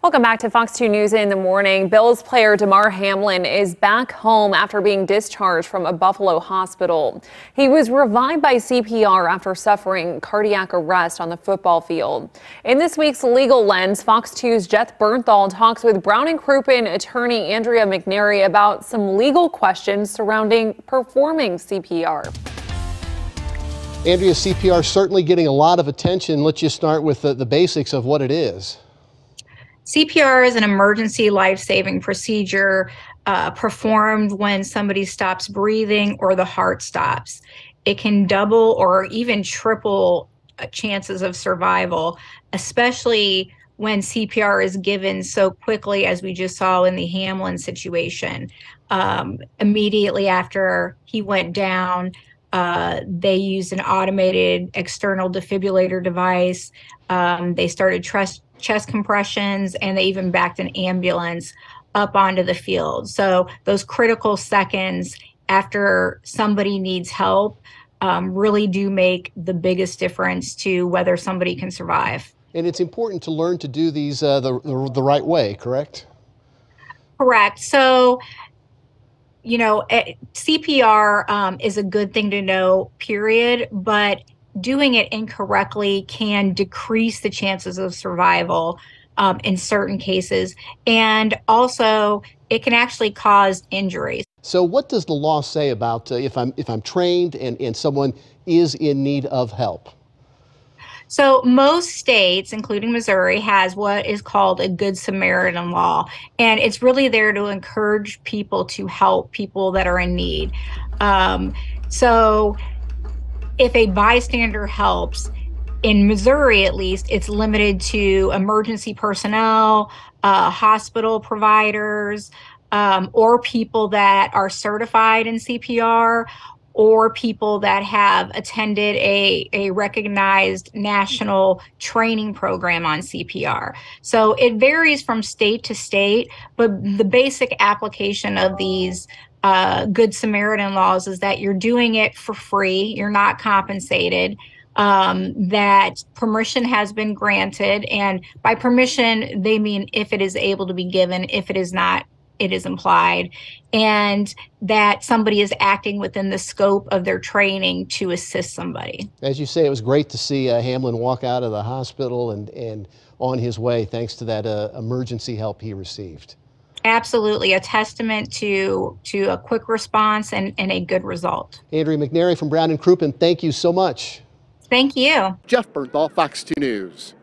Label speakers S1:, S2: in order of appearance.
S1: Welcome back to Fox 2 News in the morning. Bills player Damar Hamlin is back home after being discharged from a Buffalo hospital. He was revived by CPR after suffering cardiac arrest on the football field. In this week's Legal Lens, Fox 2's Jeff Bernthal talks with Brown and Crouppen attorney Andrea McNary about some legal questions surrounding performing CPR.
S2: Andrea, CPR certainly getting a lot of attention. Let's just start with the basics of what it is.
S3: CPR is an emergency life-saving procedure performed when somebody stops breathing or the heart stops. It can double or even triple chances of survival, especially when CPR is given so quickly as we just saw in the Hamlin situation. Immediately after he went down, they used an automated external defibrillator device. They started chest compressions, and they even backed an ambulance up onto the field. So those critical seconds after somebody needs help really do make the biggest difference to whether somebody can survive.
S2: And it's important to learn to do these the right way, correct?
S3: Correct. So, CPR is a good thing to know, period, but doing it incorrectly can decrease the chances of survival in certain cases, and also it can actually cause injuries.
S2: So what does the law say about if I'm trained and someone is in need of help?
S3: So most states, including Missouri, has what is called a Good Samaritan law, and it's really there to encourage people to help people that are in need. So if a bystander helps, in Missouri at least, it's limited to emergency personnel, hospital providers, or people that are certified in CPR, or people that have attended a recognized national training program on CPR. So it varies from state to state, but the basic application of these Good Samaritan laws is that you're doing it for free, you're not compensated, that permission has been granted, and by permission, they mean if it is able to be given, if it is not, it is implied, and that somebody is acting within the scope of their training to assist somebody.
S2: As you say, it was great to see Hamlin walk out of the hospital and on his way thanks to that emergency help he received.
S3: Absolutely, a testament to a quick response and a good result.
S2: Andrea McNary from Brown and Crouppen, thank you so much.
S3: Thank you.
S4: Jeff Bernthal, Fox 2 News.